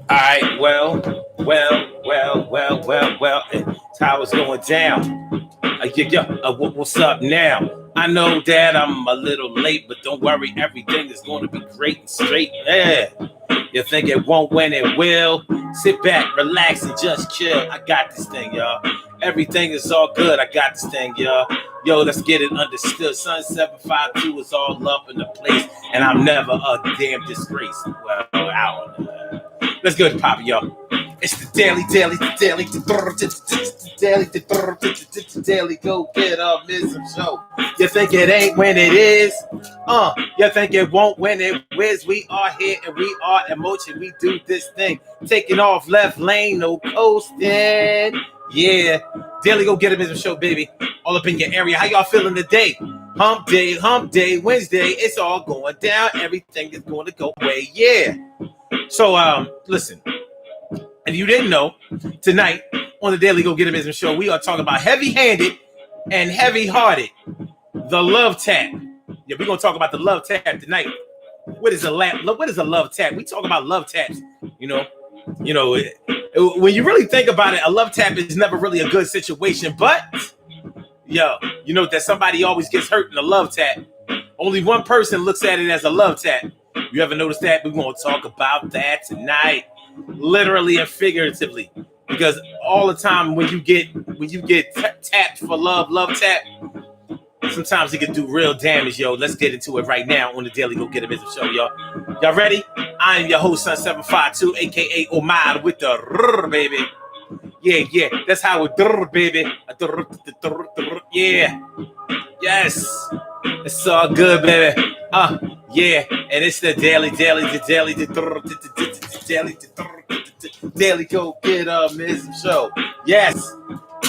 All right, well. It's how it's going down. What's up now? I know that I'm a little late, but don't worry, everything is going to be great and straight. Yeah. You think it won't when it will? Sit back, relax, and just chill. I got this thing, y'all. Everything is all good. I got this thing, y'all. Yo, let's get it understood. Sun 752 is all up in the place, and I'm never a damn disgrace. Well, I don't know. Let's go to Papa, y'all. It's the daily go get mism show. You think it ain't when it is? You think it won't when it is? We are here and we are in motion. We do this thing. Taking off left lane, no coasting. Yeah. Daily go get mism show, baby. All up in your area. How y'all feeling today? Hump day, Wednesday. It's all going down. Everything is going to go away. Yeah. So, listen. If you didn't know, tonight on the Daily Go Get It Business Show, we are talking about heavy-handed and heavy-hearted. The love tap. Yeah, we're gonna talk about the love tap tonight. What is a love tap? We talk about love taps. You know, when you really think about it, a love tap is never really a good situation. But you know that somebody always gets hurt in a love tap. Only one person looks at it as a love tap. You ever notice that? We're gonna talk about that tonight. Literally and figuratively, because all the time when you get tapped for love tap, sometimes it can do real damage, yo. Let's get into it right now on the Daily Go Get It Business Show, y'all. Y'all ready? I am your host, Sun 752, aka Omar with the baby. Yeah, that's how it baby. Yeah, yes, it's all good, baby. Yeah, and it's the daily go get mism show. Yes,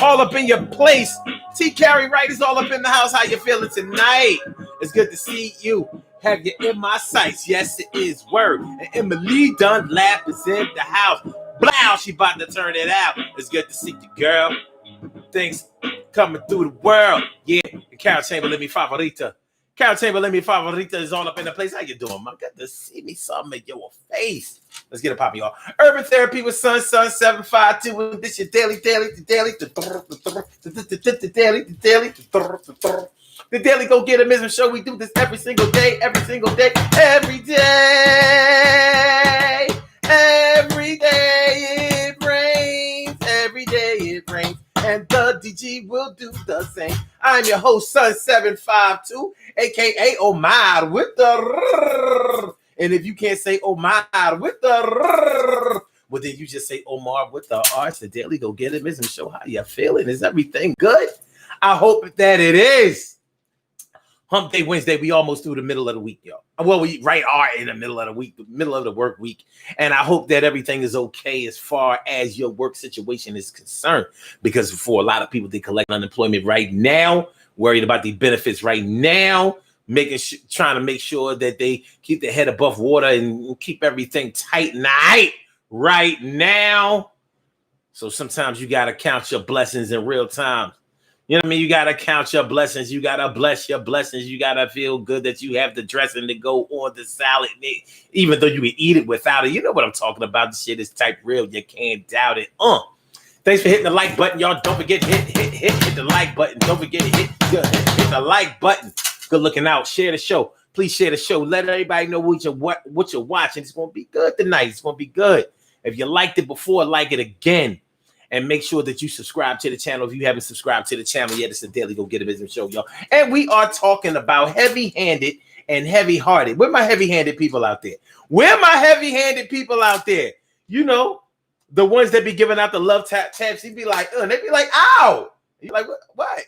all up in your place. T. Carey Wright is all up in the house. How you feeling tonight? It's good to see you. Have you in my sights? Yes, it is. Word. And Emily Dunlap is in the house. Blow, she about to turn it out. It's good to see you, girl. Things coming through the world. Yeah, and Carol Chamberlain, mi favorita. Carol Chamberlain, mi favorita is all up in the place. How you doing, man? Good to see me something in your face. Let's get it popping, y'all. Urban Therapy with Sun 752. This your daily. The Daily Go Get It Mism Show. We do this every single day. Every day it rains. And the DG will do the same. I'm your host, Sun 752, aka Omar with the. And if you can't say Omar with the, well, then you just say Omar with the R. It's the Daily Go Get It Business Show. How you feeling? Is everything good? I hope that it is. Hump Day Wednesday, we almost through the middle of the week, y'all. Well, we are in the middle of the week, the middle of the work week. And I hope that everything is okay as far as your work situation is concerned. Because for a lot of people, they collect unemployment right now, worried about the benefits right now, trying to make sure that they keep their head above water and keep everything tight right now. So sometimes you got to count your blessings in real time. You know what I mean? You got to count your blessings. You got to bless your blessings. You got to feel good that you have the dressing to go on the salad, even though you can eat it without it. You know what I'm talking about. The shit is type real. You can't doubt it. Thanks for hitting the like button, y'all. Don't forget, hit the like button. Don't forget, hit the like button. Good looking out. Share the show. Please share the show. Let everybody know what you're watching. It's going to be good tonight. It's going to be good. If you liked it before, like it again. And make sure that you subscribe to the channel. If you haven't subscribed to the channel yet, it's the Daily Go Get It Business Show, y'all. And we are talking about heavy-handed and heavy-hearted. Where my heavy-handed people out there? You know, the ones that be giving out the love taps. They be like, they be like, ow. You're like, what?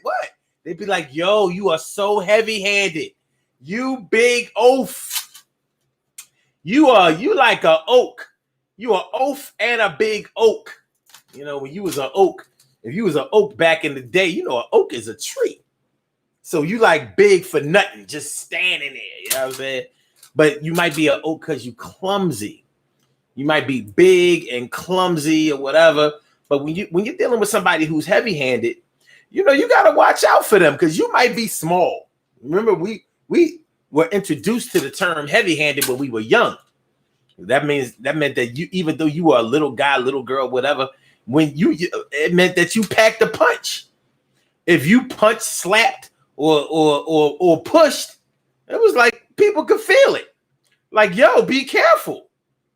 They be like, yo, you are so heavy-handed. You big oaf. You like a oak. You are oaf and a big oak. You know, when you was an oak, if you was an oak back in the day, you know, an oak is a tree. So you like big for nothing, just standing there. You know what I'm saying? But you might be an oak because you clumsy. You might be big and clumsy or whatever. But when you're dealing with somebody who's heavy-handed, you know, you got to watch out for them because you might be small. Remember, we were introduced to the term heavy-handed when we were young. That meant that you, even though you were a little guy, little girl, whatever, when it meant that you packed a punch. If you punched, slapped, or pushed, it was like people could feel it. Like, yo, be careful.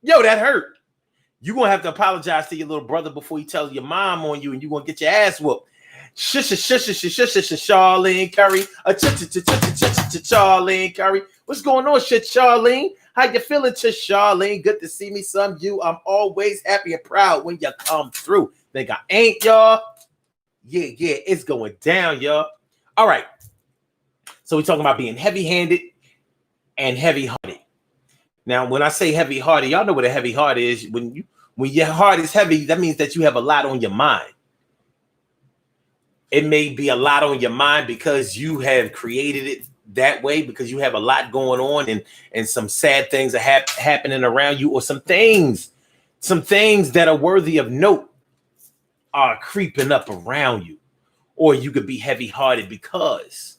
Yo, that hurt. You're going to have to apologize to your little brother before he tells your mom on you, and you're going to get your ass whooped. Shush, Charlene Curry. Charlene Curry. What's going on, Charlene? How you feeling, Charlene? Good to see me, some you. I'm always happy and proud when you come through. Think I ain't, y'all? Yeah, it's going down, y'all. All right. So we're talking about being heavy-handed and heavy-hearted. Now, when I say heavy-hearted, y'all know what a heavy heart is. When your heart is heavy, that means that you have a lot on your mind. It may be a lot on your mind because you have created it that way, because you have a lot going on and some sad things are happening around you, or some things that are worthy of note are creeping up around you. Or you could be heavy-hearted because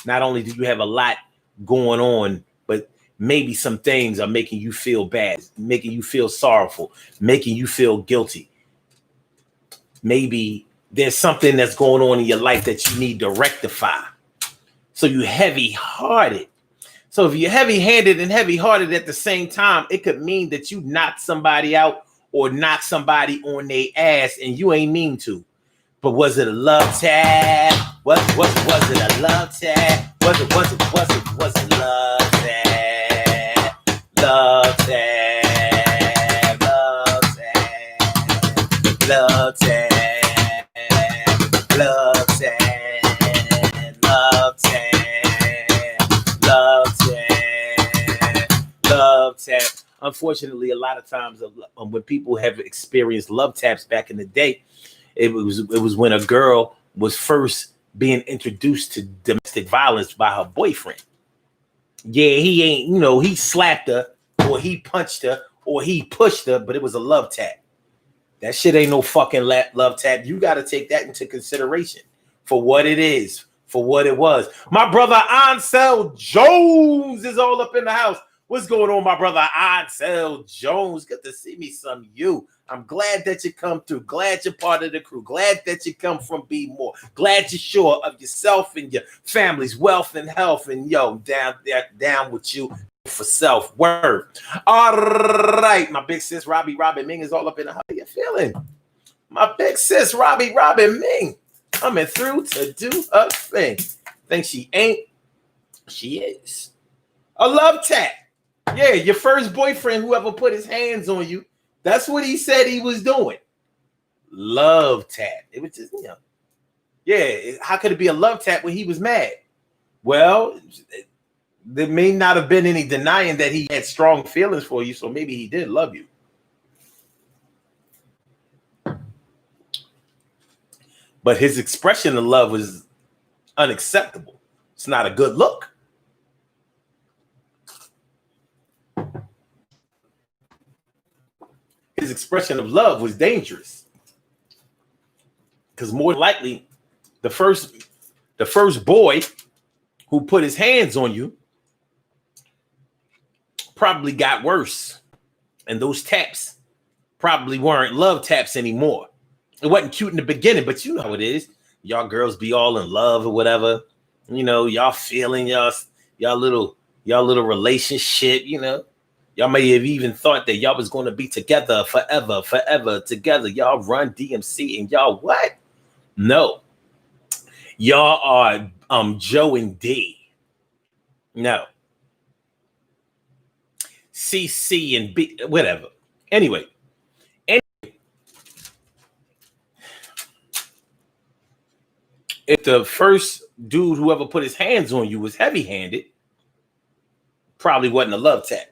not only do you have a lot going on, but maybe some things are making you feel bad, making you feel sorrowful, making you feel guilty. Maybe there's something that's going on in your life that you need to rectify. So you're heavy-hearted. So if you're heavy-handed and heavy-hearted at the same time, it could mean that you knock somebody out or knock somebody on their ass and you ain't mean to. But was it a love tap? Was it a love tap? Was it love tap? Love tap. Love tap. Love tap. Love tap. Love tap. Love tap. Unfortunately, a lot of times when people have experienced love taps back in the day, it was when a girl was first being introduced to domestic violence by her boyfriend. Yeah, he slapped her, or he punched her, or he pushed her, but it was a love tap. That shit ain't no fucking love tap. You got to take that into consideration for what it is, for what it was. My brother Ansel Jones is all up in the house. What's going on, my brother Ansel Jones? Good to see me, some you. I'm glad that you come through. Glad you're part of the crew. Glad that you come from Be More. Glad you're sure of yourself and your family's wealth and health. And yo, down with you for self. Word. All right, my big sis Robbie Ming is all up in the. How you feeling? My big sis Robbie Ming coming through to do a thing. Think she ain't? She is. A love tap. Yeah, your first boyfriend, whoever put his hands on you, that's what he said he was doing. Love tap. It was just, yeah, how could it be a love tap when he was mad? Well, there may not have been any denying that he had strong feelings for you, so maybe he did love you. But his expression of love was unacceptable. It's not a good look. His expression of love was dangerous, because more likely the first boy who put his hands on you probably got worse, and those taps probably weren't love taps anymore. It wasn't cute in the beginning, but you know how it is. Y'all girls be all in love or whatever, y'all feeling y'all little relationship, Y'all may have even thought that y'all was going to be together forever together. Y'all run DMC and y'all what? No. Y'all are Joe and D. No. CC and B, whatever. Anyway. If the first dude who ever put his hands on you was heavy-handed, probably wasn't a love tap.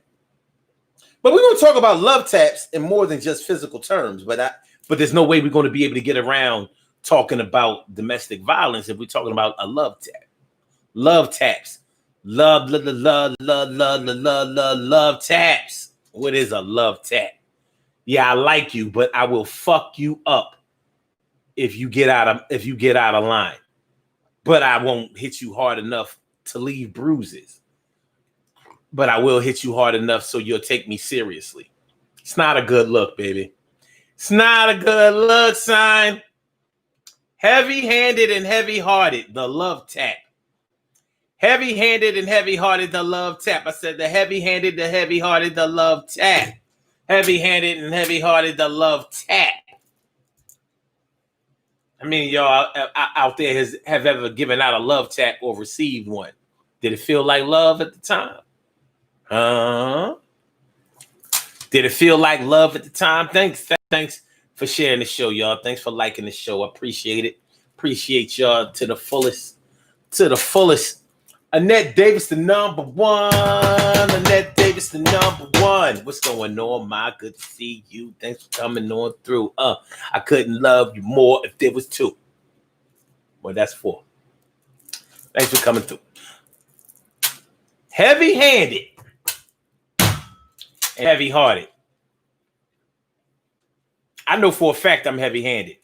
But we're going to talk about love taps in more than just physical terms. But there's no way we're going to be able to get around talking about domestic violence if we're talking about a love tap. Love taps. Love taps. What is a love tap? Yeah, I like you, but I will fuck you up if you get out of line. But I won't hit you hard enough to leave bruises. but I will hit you hard enough so you'll take me seriously. It's not a good look, baby. It's not a good look, son. Heavy-handed and heavy-hearted, the love tap. Heavy-handed and heavy-hearted, the love tap. I said the heavy-handed, the heavy-hearted, the love tap. Heavy-handed and heavy-hearted, the love tap. I mean, y'all out there have ever given out a love tap or received one? Did it feel like love at the time? Did it feel like love at the time? Thanks for sharing the show, y'all. Thanks for liking the show. I appreciate it. Appreciate y'all to the fullest. To the fullest. Annette Davis, the number one. Annette Davis, the number one. What's going on, Ma? Good to see you. Thanks for coming on through. I couldn't love you more if there was two. Well, that's four. Thanks for coming through. Heavy-handed and heavy-hearted. I know for a fact I'm heavy-handed.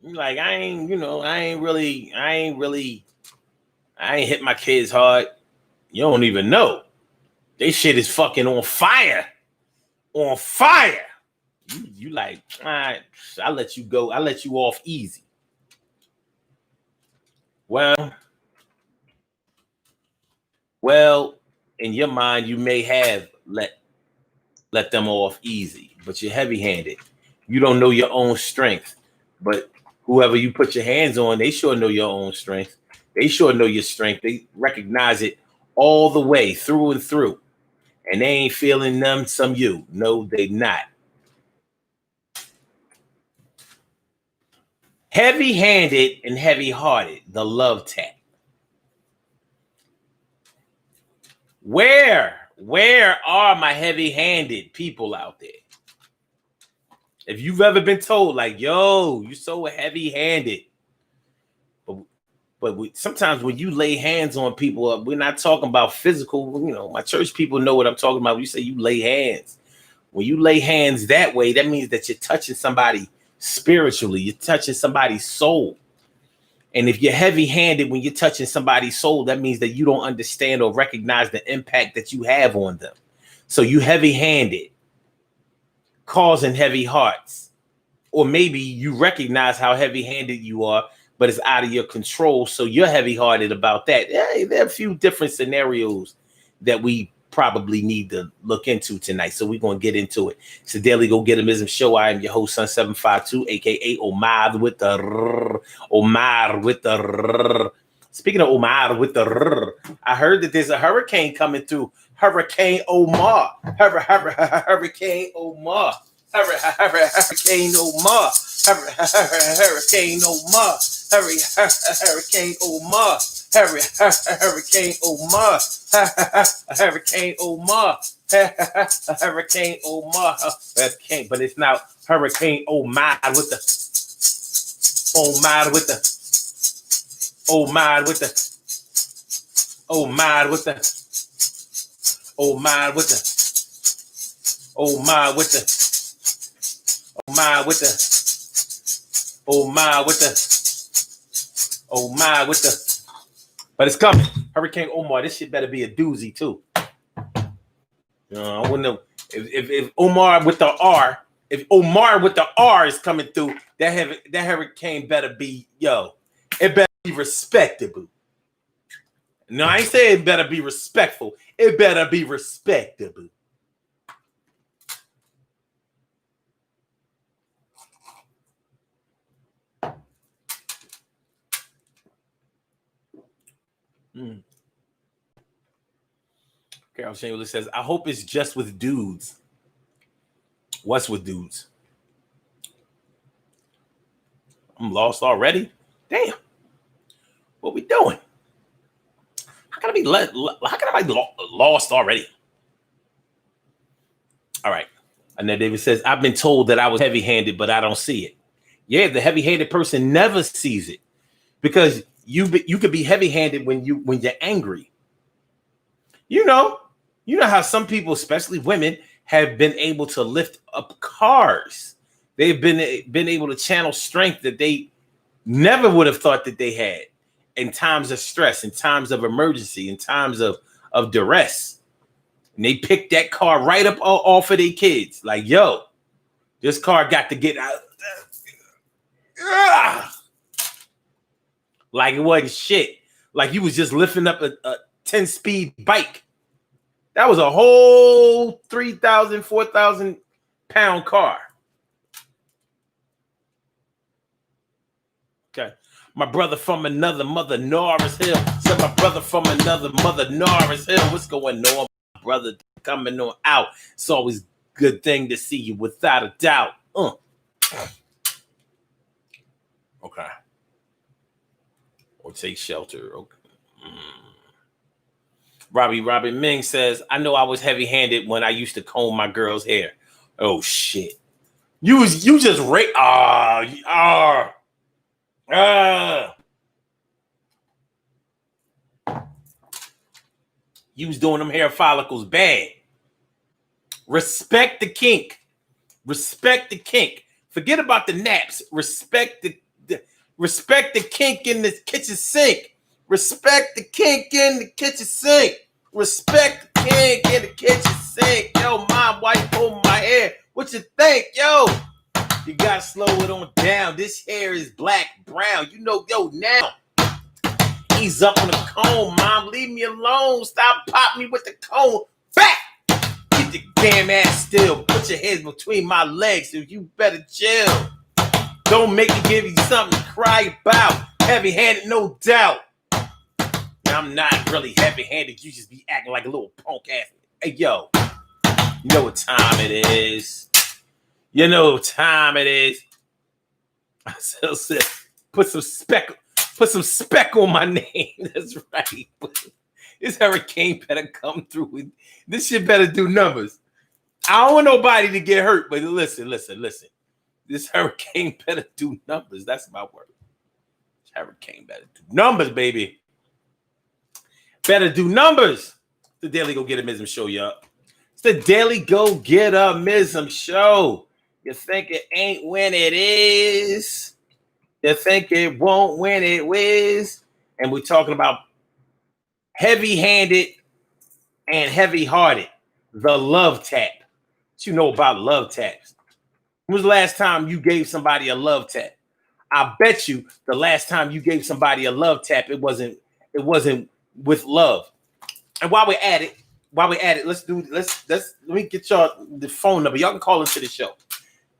Like, I ain't hit my kids hard. You don't even know. They shit is fucking on fire. On fire. You like, all right, I'll let you go. I'll let you off easy. Well, in your mind, you may have let them off easy, but you're heavy-handed. You don't know your own strength. But whoever you put your hands on, they sure know your own strength. They sure know your strength. They recognize it all the way through and through. And they ain't feeling them some you. No, they not. Heavy-handed and heavy-hearted, the love tap. Where are my heavy-handed people out there? If you've ever been told, like, yo, you're so heavy-handed. But sometimes when you lay hands on people, we're not talking about physical. You know, my church people know what I'm talking about. When you say you lay hands. When you lay hands that way, that means that you're touching somebody spiritually. You're touching somebody's soul. And if you're heavy-handed when you're touching somebody's soul, that means that you don't understand or recognize the impact that you have on them. So you heavy-handed, causing heavy hearts. Or maybe you recognize how heavy-handed you are, but it's out of your control. So you're heavy-hearted about that. Hey, there are a few different scenarios that we probably need to look into tonight. So we're going to get into it. It's the Daily Go Getimism Show. I am your host, Sun752, aka Omar with the rrr. Omar with the rrr. Speaking of Omar with the rrr, I heard that there's a hurricane coming through. Hurricane Omar. Hurricane Omar. Hurricane Omar. Hurricane Omar. Hurricane Omar. Hurricane Omar. Hurricane Omar. Hurricane Omar. Hurricane, but it's now Hurricane Omar with the Omar with the Omar with the Omar with the Omar with the Omar with the Omar with the Omar with the Omar with the. But it's coming. Hurricane Omar. This shit better be a doozy too. I wouldn't know if Omar with the R. If Omar with the R is coming through, that hurricane better be, yo. It better be respectable. No, I ain't saying it better be respectful. It better be respectable. Carol Chamberlain says, I hope it's just with dudes. What's with dudes? I'm lost already? Damn. What we doing? How can I be lost already? All right. And then David says, I've been told that I was heavy-handed, but I don't see it. Yeah, the heavy-handed person never sees it. Because you could be heavy-handed when you're angry. You know how some people, especially women, have been able to lift up cars. They've been able to channel strength that they never would have thought that they had. in times of stress, in times of emergency, in times of duress. And they picked that car right up off of their kids. Like, yo, this car got to get out. Like it wasn't shit. Like you was just lifting up a 10-speed bike. That was a whole 3,000, 4,000 pound car. Okay. My brother from another mother, Norris Hill. Said my brother from another mother, Norris Hill. What's going on, brother? Coming on out. It's always a good thing to see you, without a doubt. Okay. Or take shelter. Okay. Robbie Ming says, I know I was heavy-handed when I used to comb my girl's hair. Oh shit. You just You was doing them hair follicles bad. Respect the kink. Respect the kink. Forget about the naps. Respect the kink in the kitchen sink. Respect the kink in the kitchen sink. Respect the kink in the kitchen sink. Yo, mom, why you pulling my hair? What you think, yo? You gotta slow it on down. This hair is black, brown. You know, yo, now. Ease up on the comb, mom. Leave me alone. Stop popping me with the comb. Back! Get your damn ass still. Put your head between my legs, so you better chill. Don't make me give you something to cry about. Heavy-handed, no doubt. I'm not really heavy-handed. You just be acting like a little punk ass. Hey, yo. You know what time it is. You know what time it is. I said, put some speck on my name. That's right. This hurricane better come through with. This shit better do numbers. I don't want nobody to get hurt, but listen. This hurricane better do numbers. That's my word. This hurricane better do numbers, baby. Better do numbers. The Daily Go Get a Mism Show, y'all. It's the Daily Go Get a Mism Show. You think it ain't when it is. You think it won't when it is. And we're talking about heavy-handed and heavy-hearted. The love tap. What you know about love taps? When was the last time you gave somebody a love tap? I bet you the last time you gave somebody a love tap, it wasn't with love. And while we're at it, let me get y'all the phone number. Y'all can call into the show.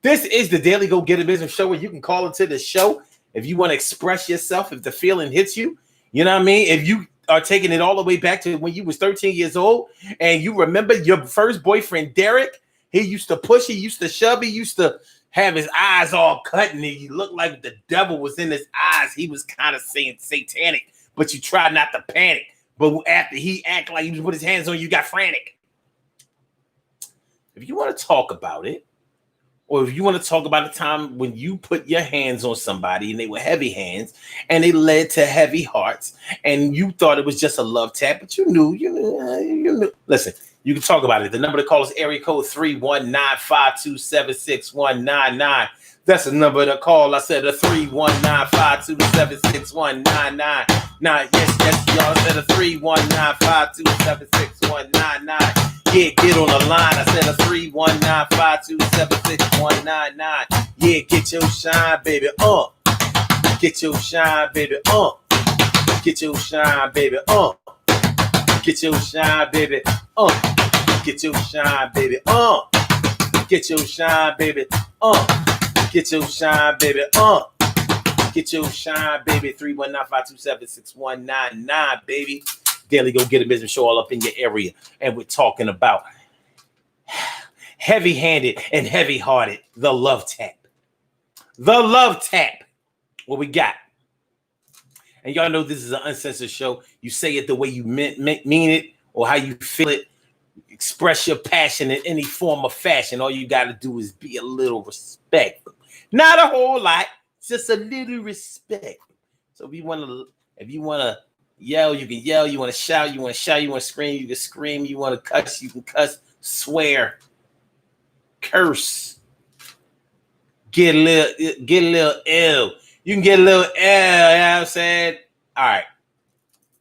This is the Daily Go Get a Business Show, where you can call into the show if you want to express yourself, if the feeling hits you. You know what I mean? If you are taking it all the way back to when you was 13 years old and you remember your first boyfriend, Derek, he used to push, he used to shove, he used to have his eyes all cut and he looked like the devil was in his eyes. He was kind of saying satanic, but you try not to panic. But after he acted like he put his hands on you, got frantic. If you want to talk about it, or if you want to talk about a time when you put your hands on somebody and they were heavy hands and they led to heavy hearts and you thought it was just a love tap, but you knew. Listen, you can talk about it. The number to call is area code 319-527-6199. That's the number to call. I said a 319-527-6199. Yes, y'all. I said a 319-527-6199. Yeah, get on the line. I said a 319-527-6199. Yeah, get your shine, baby. Get your shine, baby. Get your shine, baby. Get your shine, baby. Get your shine, baby. Get your shine, baby. Get your shine, baby. Get your shine, baby. 319-527-6199, baby. Daily Go Get a Business Show all up in your area. And we're talking about heavy-handed and heavy-hearted. The love tap. The love tap. What we got? And y'all know this is an uncensored show. You say it the way you mean it or how you feel it. Express your passion in any form of fashion. All you got to do is be a little respectful. Not a whole lot, just a little respect. So if you want to yell, you can yell. You want to shout, you want to shout. You want to scream, you can scream. You want to cuss, you can cuss. Swear, curse, get a little ill. You can get a little ill. You know what I'm saying? All right.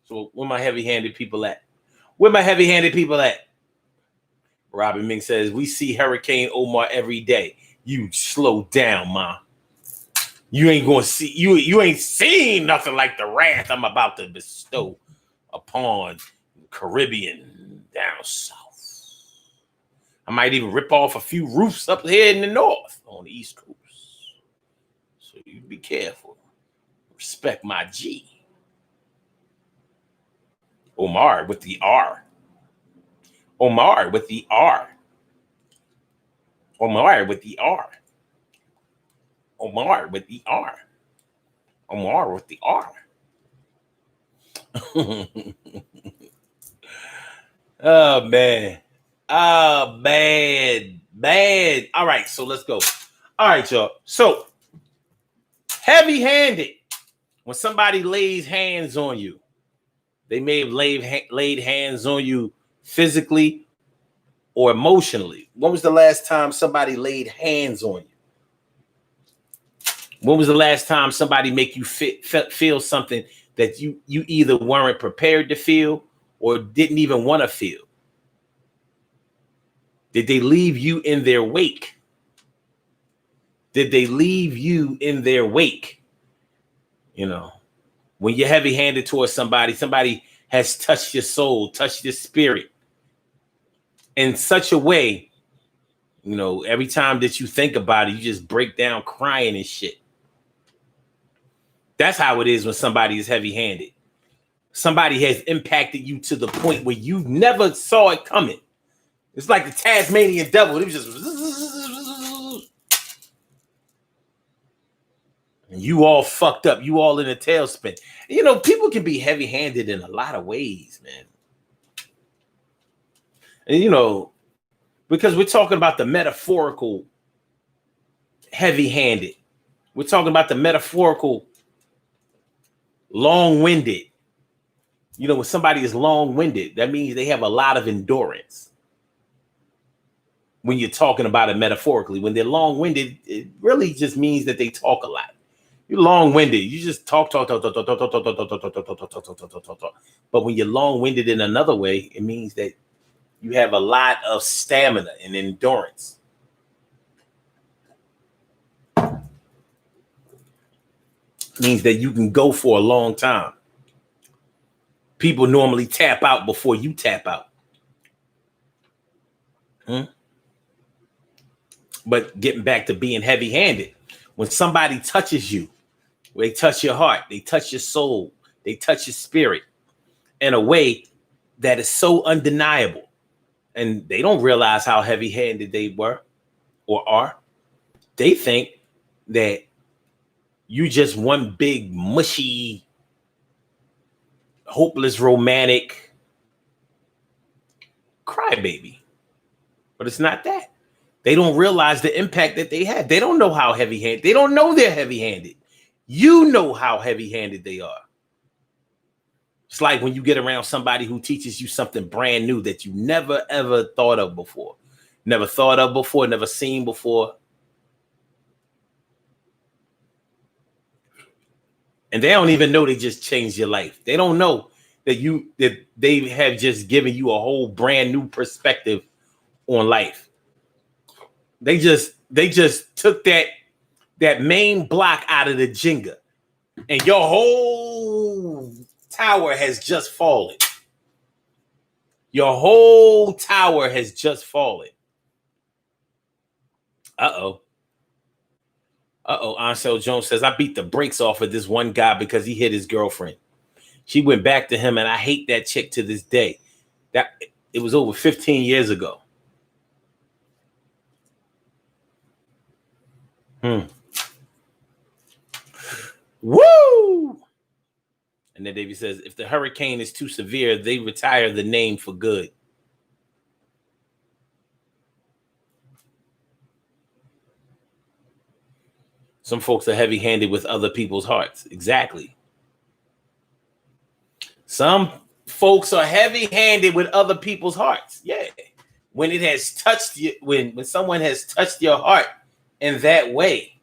So where my heavy-handed people at? Where my heavy-handed people at? Robin Ming says, we see Hurricane Omar every day. You slow down, ma. You ain't gonna see you ain't seen nothing like the wrath I'm about to bestow upon Caribbean down south. I might even rip off a few roofs up here in the north on the East Coast. So you be careful. Respect my G. Omar with the R. Omar with the R. Omar with the R. Omar with the R. Omar with the R. Oh, man. Oh, man. Man. All right, so let's go. All right, y'all. So, heavy-handed. When somebody lays hands on you, they may have laid hands on you physically or emotionally. When was the last time somebody laid hands on you? When was the last time somebody make you feel something that you either weren't prepared to feel or didn't even want to feel? Did they leave you in their wake? Did they leave you in their wake? You know, when you're heavy-handed towards somebody has touched your soul, touched your spirit in such a way, you know, every time that you think about it, you just break down crying and shit. That's how it is when somebody is heavy-handed. Somebody has impacted you to the point where you never saw it coming. It's like the Tasmanian devil. It was just, and you all fucked up. You all in a tailspin. You know, people can be heavy-handed in a lot of ways, man. And, you know, because we're talking about the metaphorical heavy-handed. We're talking about the metaphorical long-winded. You know, when somebody is long-winded, that means they have a lot of endurance. When you're talking about it metaphorically, when they're long-winded, it really just means that they talk a lot. You're long-winded. You just talk. But when you're long-winded in another way, it means that you have a lot of stamina and endurance. It means that you can go for a long time. People normally tap out before you tap out. But getting back to being heavy-handed, when somebody touches you, they touch your heart, they touch your soul, they touch your spirit in a way that is so undeniable. And they don't realize how heavy-handed they were or are. They think that you just one big, mushy, hopeless, romantic crybaby. But it's not that. They don't realize the impact that they had. They don't know how heavy-handed. They don't know they're heavy-handed. You know how heavy-handed they are. It's like when you get around somebody who teaches you something brand new that you never, ever thought of before. Never thought of before, never seen before. And they don't even know they just changed your life. They don't know that they have just given you a whole brand new perspective on life. They just took that main block out of the Jenga, and your whole tower has just fallen. Your whole tower has just fallen. Uh-oh. Ansel Jones says, I beat the brakes off of this one guy because he hit his girlfriend. She went back to him, and I hate that chick to this day. That it was over 15 years ago. Woo! And then David says, if the hurricane is too severe, they retire the name for good. Some folks are heavy-handed with other people's hearts. Exactly. Some folks are heavy-handed with other people's hearts. Yeah. When it has touched you, when someone has touched your heart in that way,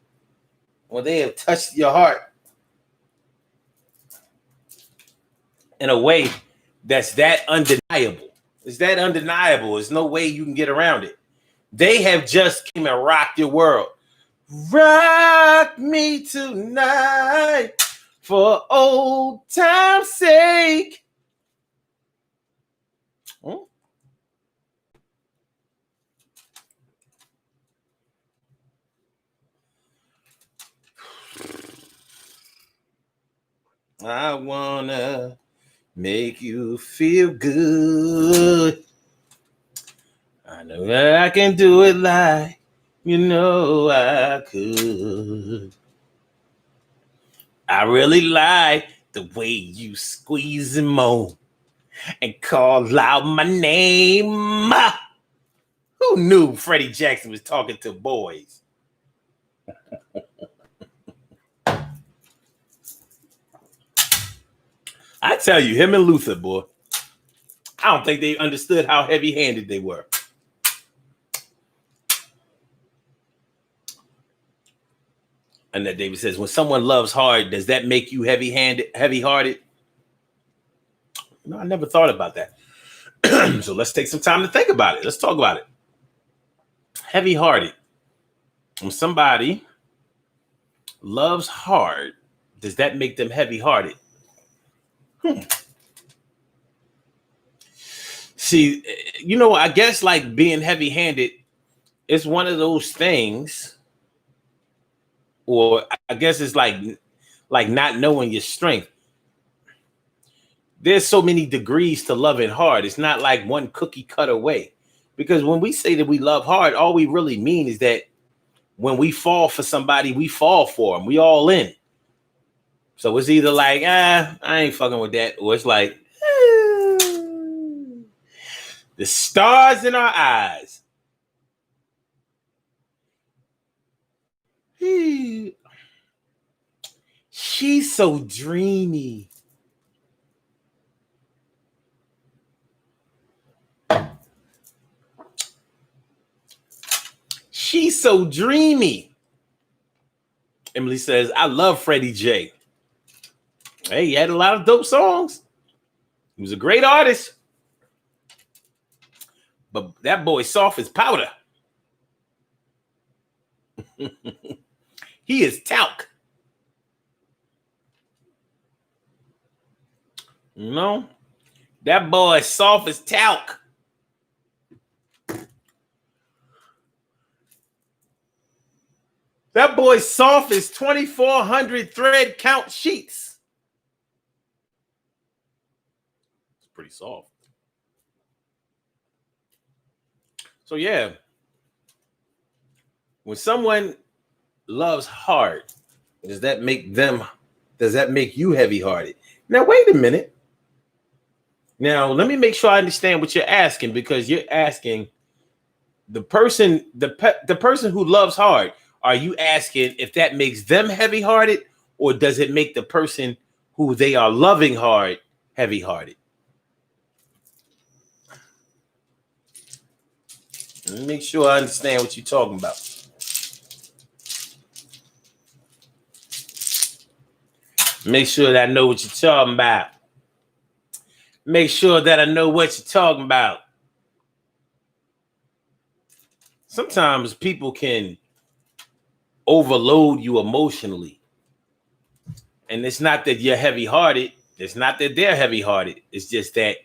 when they have touched your heart in a way that's that undeniable. It's that undeniable. There's no way you can get around it. They have just came and rocked your world. Rock me tonight for old time's sake. I wanna make you feel good. I know that I can do it like you know I could. I really like the way you squeeze and moan and call out my name. Who knew Freddie Jackson was talking to boys? I tell you, him and Luther, boy, I don't think they understood how heavy-handed they were. And that David says, when someone loves hard, does that make you heavy-hearted? No, I never thought about that. So let's take some time to think about it. Let's talk about it. Heavy-hearted. When somebody loves hard, does that make them heavy-hearted? See, you know, I guess like being heavy-handed is one of those things, or I guess it's like not knowing your strength. There's so many degrees to loving hard. It's not like one cookie cutter way. Because when we say that we love hard, all we really mean is that when we fall for somebody, we fall for them. We all in. So it's either like, I ain't fucking with that. Or it's like, the stars in our eyes. She's so dreamy. She's so dreamy. Emily says, I love Freddie J. Hey, he had a lot of dope songs. He was a great artist. But that boy soft as powder. He is talc. You know? That boy is soft as talc. That boy's soft as 2,400 thread count sheets. It's pretty soft. So yeah, when someone loves hard, does that make you heavy-hearted? Now, wait a minute. Now, let me make sure I understand what you're asking, because you're asking the person who loves hard. Are you asking if that makes them heavy-hearted, or does it make the person who they are loving hard heavy-hearted? Let me make sure I understand what you're talking about. Make sure that I know what you're talking about. Make sure that I know what you're talking about. Sometimes people can overload you emotionally. And it's not that you're heavy-hearted. It's not that they're heavy-hearted. It's just that,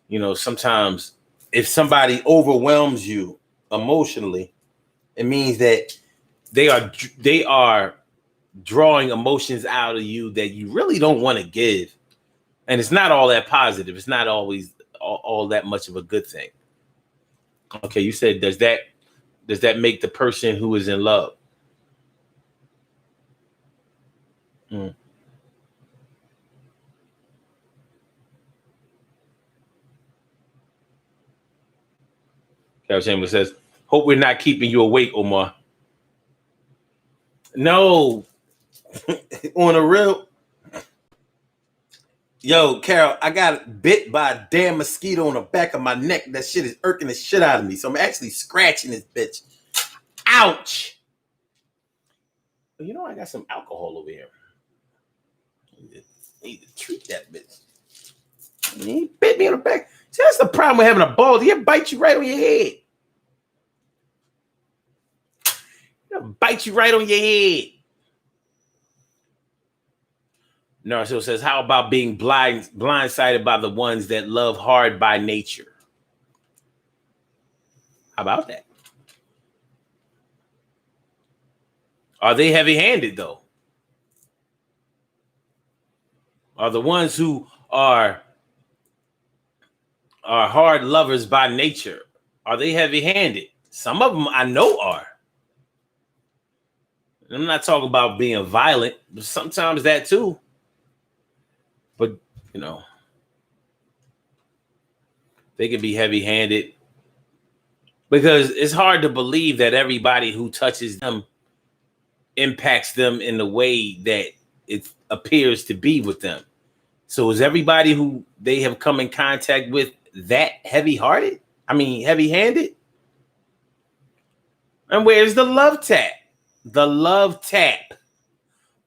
you know, sometimes if somebody overwhelms you emotionally, it means that they are drawing emotions out of you that you really don't want to give. And it's not all that positive. It's not always all that much of a good thing. Okay, you said, does that make the person who is in love? Carol Chambers says, hope we're not keeping you awake, Omar. No. On a real... Yo, Carol, I got bit by a damn mosquito on the back of my neck. That shit is irking the shit out of me. So I'm actually scratching this bitch. Ouch. You know, I got some alcohol over here. I need to treat that bitch. He bit me on the back. See, that's the problem with having a bald. He'll bite you right on your head. He'll bite you right on your head. Narciso says, how about being blindsided by the ones that love hard by nature? How about that? Are they heavy-handed, though? Are the ones who are hard lovers by nature, are they heavy-handed? Some of them I know are. I'm not talking about being violent, but sometimes that too. But, they can be heavy-handed because it's hard to believe that everybody who touches them impacts them in the way that it appears to be with them. So is everybody who they have come in contact with that heavy-hearted? I mean, heavy-handed? And where's the love tap? The love tap.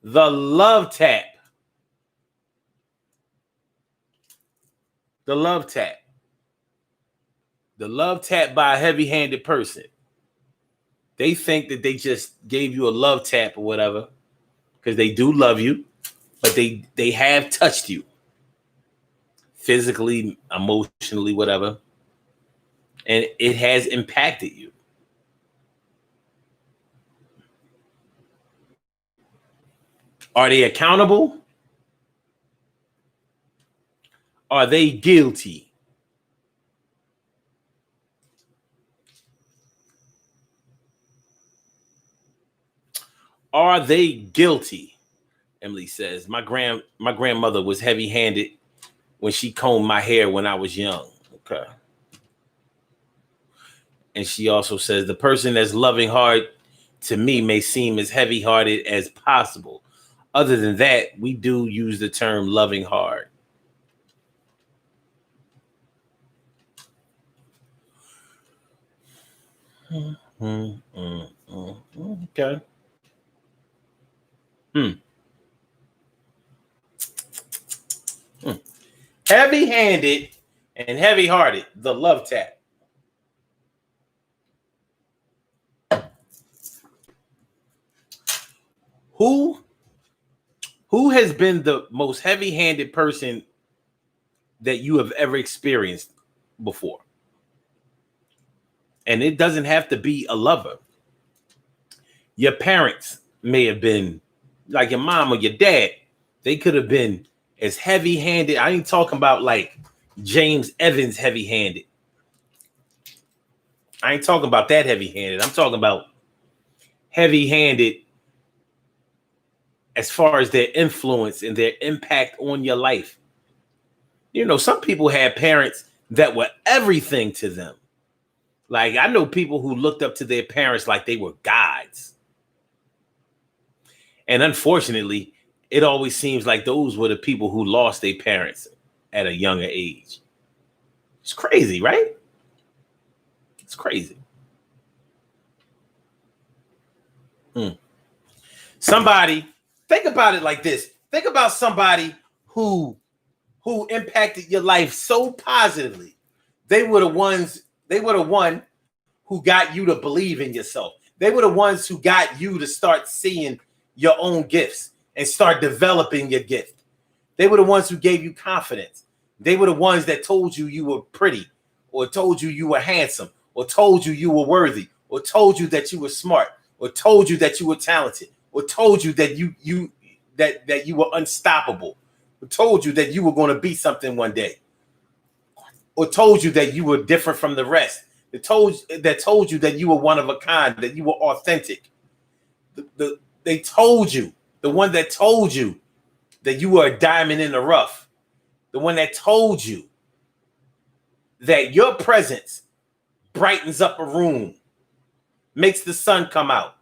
The love tap. The love tap. The love tap by a heavy-handed person. They think that they just gave you a love tap or whatever because they do love you, but they have touched you physically, emotionally, whatever, and it has impacted you. Are they accountable? Are they guilty? Are they guilty? Emily says, my grandmother was heavy-handed when she combed my hair when I was young. Okay. And she also says, the person that's loving hard to me may seem as heavy-hearted as possible. Other than that, we do use the term loving hard. Okay. Heavy-handed and heavy-hearted, the love tap. Who has been the most heavy-handed person that you have ever experienced before? And it doesn't have to be a lover. Your parents may have been, like your mom or your dad, they could have been as heavy-handed. I ain't talking about like James Evans heavy-handed. I ain't talking about that heavy-handed. I'm talking about heavy-handed as far as their influence and their impact on your life. Some people had parents that were everything to them. Like, I know people who looked up to their parents like they were gods. And unfortunately, it always seems like those were the people who lost their parents at a younger age. It's crazy, right? It's crazy. Somebody, think about it like this. Think about somebody who impacted your life so positively. They were the one who got you to believe in yourself. They were the ones who got you to start seeing your own gifts and start developing your gift. They were the ones who gave you confidence. They were the ones that told you you were pretty, or told you you were handsome, or told you you were worthy, or told you that you were smart, or told you that you were talented, or told you that you were unstoppable, or told you that you were going to be something one day, or told you that you were different from the rest. That told you that you were one of a kind, that you were authentic. They told you, the one that told you that you were a diamond in the rough, the one that told you that your presence brightens up a room, makes the sun come out,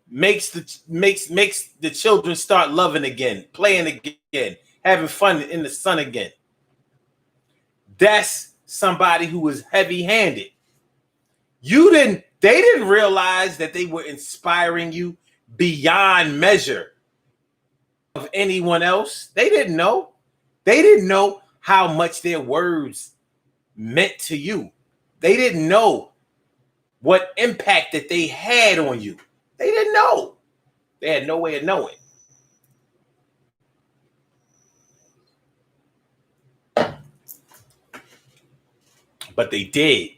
makes the children start loving again, playing again, having fun in the sun again. That's somebody who was heavy-handed. They didn't realize that they were inspiring you beyond measure of anyone else. They didn't know. They didn't know how much their words meant to you. They didn't know what impact that they had on you. They didn't know. They had no way of knowing. But they did.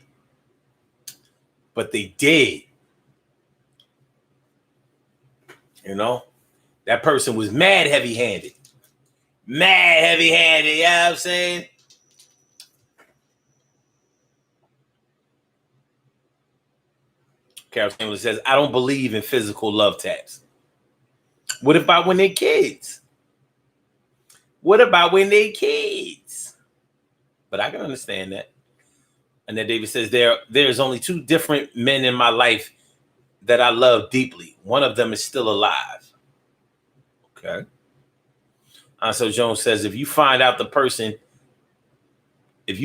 But they did. You know? That person was mad heavy-handed. Mad heavy-handed, you know what I'm saying? Carol Chamberlain says, I don't believe in physical love taps. What about when they're kids? What about when they're kids? But I can understand that. And then David says, there's only two different men in my life that I love deeply. One of them is still alive. Okay. So Jones says, if you find out the person is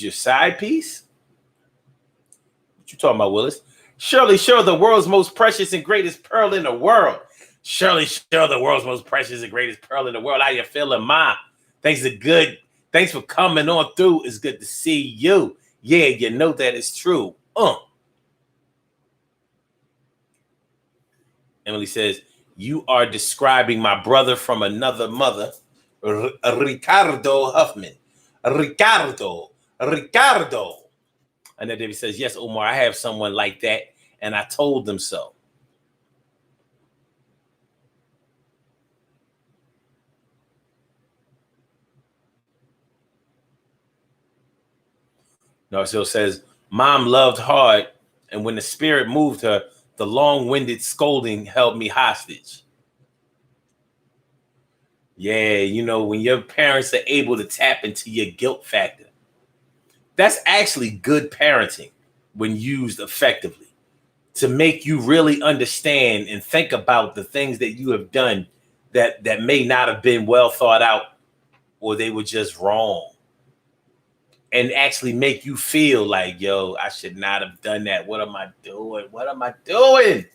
your side piece, what you talking about, Willis? Surely, the world's most precious and greatest pearl in the world. Surely, the world's most precious and greatest pearl in the world. How you feeling, Ma? Thanks for coming on through. It's good to see you. Yeah, you know that it's true. Emily says, you are describing my brother from another mother, Ricardo Huffman. Ricardo. And then David says, yes, Omar, I have someone like that, and I told them so. Narciso says, Mom loved hard, and when the spirit moved her, the long-winded scolding held me hostage. Yeah, you know, when your parents are able to tap into your guilt factor, that's actually good parenting when used effectively to make you really understand and think about the things that you have done that may not have been well thought out, or they were just wrong, and actually make you feel like, yo, I should not have done that. What am I doing?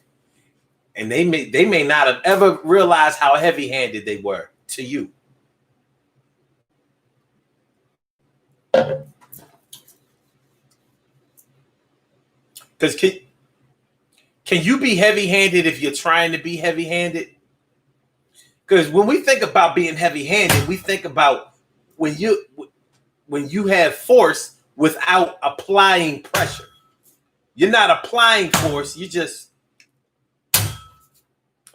And they may not have ever realized how heavy-handed they were to you. Because can you be heavy-handed if you're trying to be heavy-handed? Because when we think about being heavy-handed, we think about when you have force without applying pressure. You're not applying force. You just,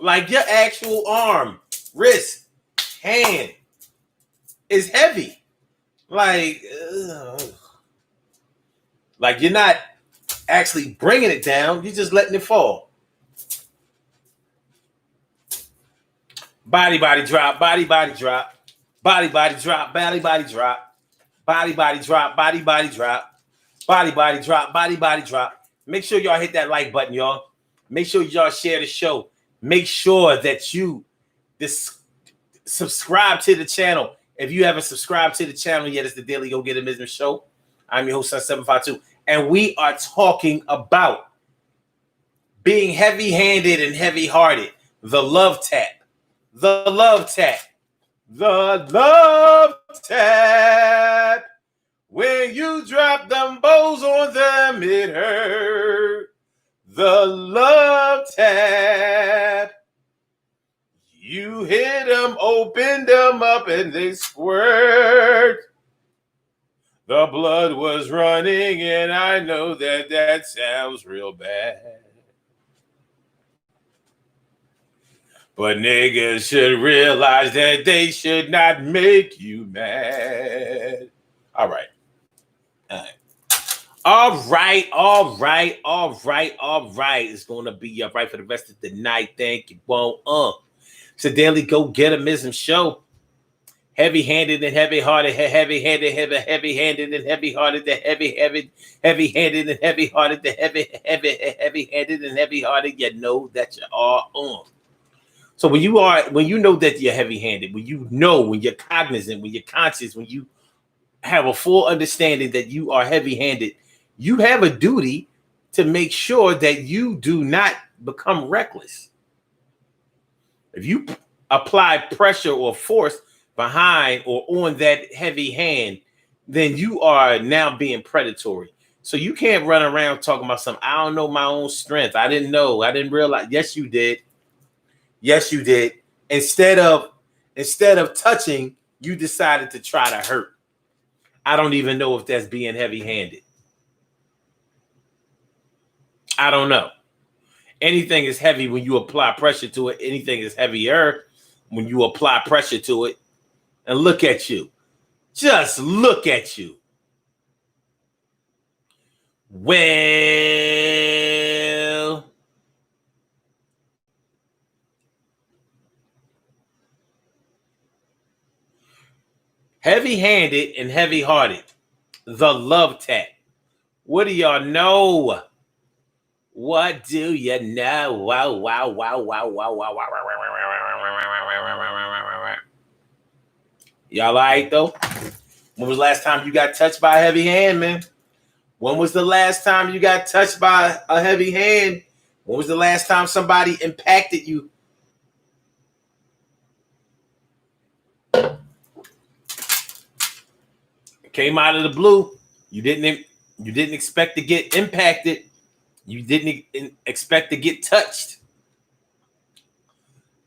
like, your actual arm, wrist, hand is heavy. Like you're not actually bringing it down. You're just letting it fall. Body drop. Body drop. Body drop. Body drop. Body drop. Body drop. Body drop. Body drop. Make sure y'all hit that like button, y'all. Make sure y'all share the show. Make sure that you subscribe to the channel. If you haven't subscribed to the channel yet, it's the Daily Go Get a Business Show. I'm your host, Sun752. And we are talking about being heavy-handed and heavy-hearted. The love tap. The love tap. The love tap. When you drop them bows on them, it hurt. The love tap. You hit them, open them up, and they squirt. The blood was running, and I know that sounds real bad. But niggas should realize that they should not make you mad. All right. All right. It's going to be all right for the rest of the night. Thank you. It's a Daily Go Get a Mism show. Heavy-handed and heavy-hearted, heavy-handed and heavy-hearted, heavy-handed and heavy-hearted, heavy-handed and heavy-hearted. You know that you are on. So when you know that you're heavy-handed, when you're cognizant, when you're conscious, when you have a full understanding that you are heavy-handed, you have a duty to make sure that you do not become reckless. If you apply pressure or force behind or on that heavy hand, then you are now being predatory. So you can't run around talking about something. I don't know my own strength. I didn't know. I didn't realize. Yes, you did. Yes, you did. Instead of touching, you decided to try to hurt. I don't even know if that's being heavy-handed. I don't know. Anything is heavy when you apply pressure to it. Anything is heavier when you apply pressure to it. And look at you. Just look at you. Well, heavy-handed and heavy-hearted. The love tap. What do y'all know? What do you know? Wow, wow, wow, wow, wow, wow, wow, wow. Y'all all right, though? When was the last time you got touched by a heavy hand, man? When was the last time you got touched by a heavy hand? When was the last time somebody impacted you? Came out of the blue. You didn't expect to get impacted. You didn't expect to get touched.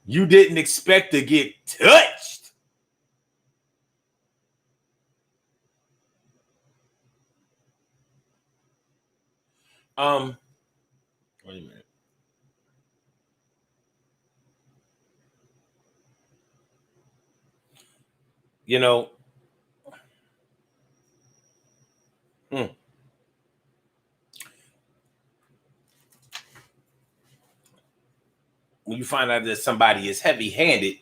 You didn't expect to get touched. Wait a minute. You know, when you find out that somebody is heavy-handed,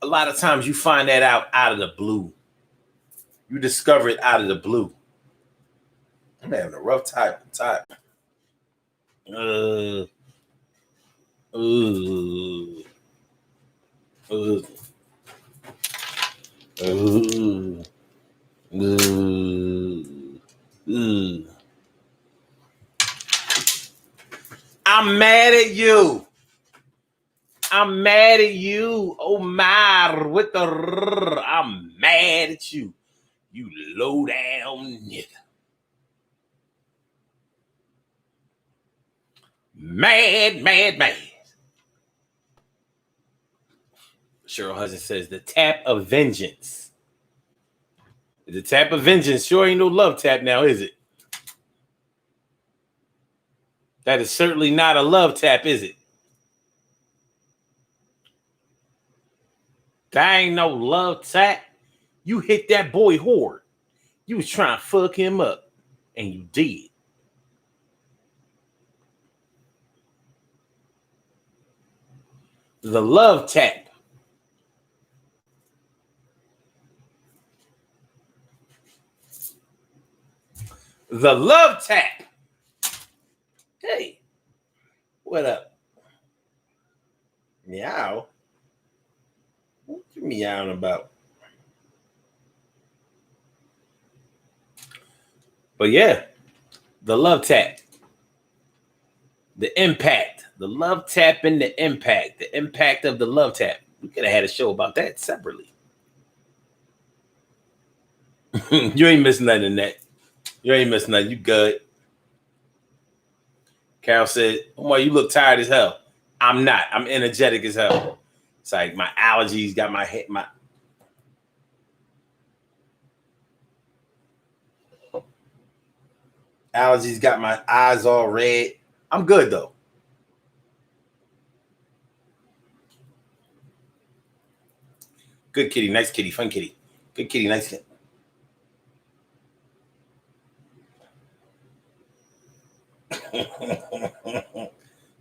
a lot of times you find that out of the blue. You discover it out of the blue. I'm having a rough time. Uh, uh, uh, uh, I'm mad at you. I'm mad at you, Omar, with the I'm mad at you. You low down nigga. Mad. Cheryl Hudson says the tap of vengeance. The tap of vengeance sure ain't no love tap now, is it? That is certainly not a love tap, is it? That ain't no love tap. You hit that boy hard. You was trying to fuck him up, and you did. The love tap. The love tap. Hey, what up? Meow. What you meowing about? But yeah, the love tap. The impact. The love tap and the impact. The impact of the love tap. We could have had a show about that separately. You ain't missing nothing in that. You ain't missing nothing. You good. Carol said, "Omar, you look tired as hell." I'm not. I'm energetic as hell. It's like my allergies got my head. My allergies got my eyes all red. I'm good though. Good kitty, nice kitty, fun kitty. Good kitty, nice kitty.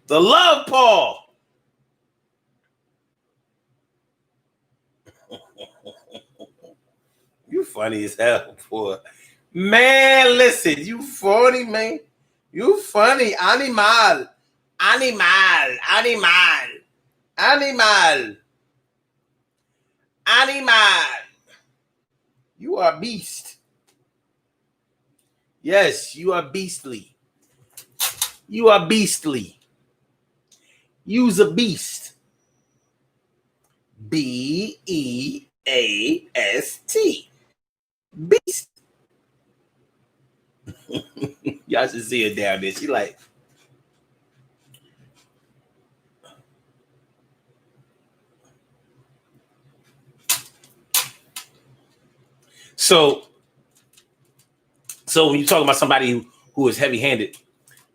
The love Paul. You funny as hell, boy. Man, listen, you funny, man. You funny. Animal. Animal. Animal. Animal. Animal. You are beast. Yes, you are beastly. You are beastly. You's a beast. B-E-A-S-T. Beast. Y'all should see her down there. She like, so when you talk about somebody who is heavy-handed,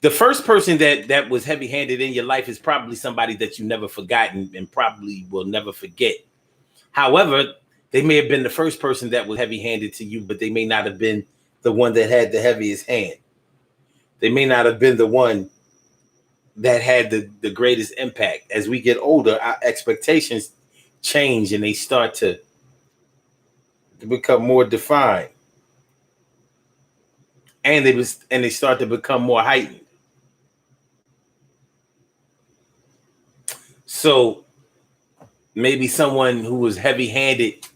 the first person that was heavy-handed in your life is probably somebody that you never forgotten and probably will never forget. However, they may have been the first person that was heavy-handed to you, but they may not have been the one that had the heaviest hand. They may not have been the one that had the greatest impact. As we get older, our expectations change and they start to become more defined. And they start to become more heightened. So maybe someone who was heavy-handed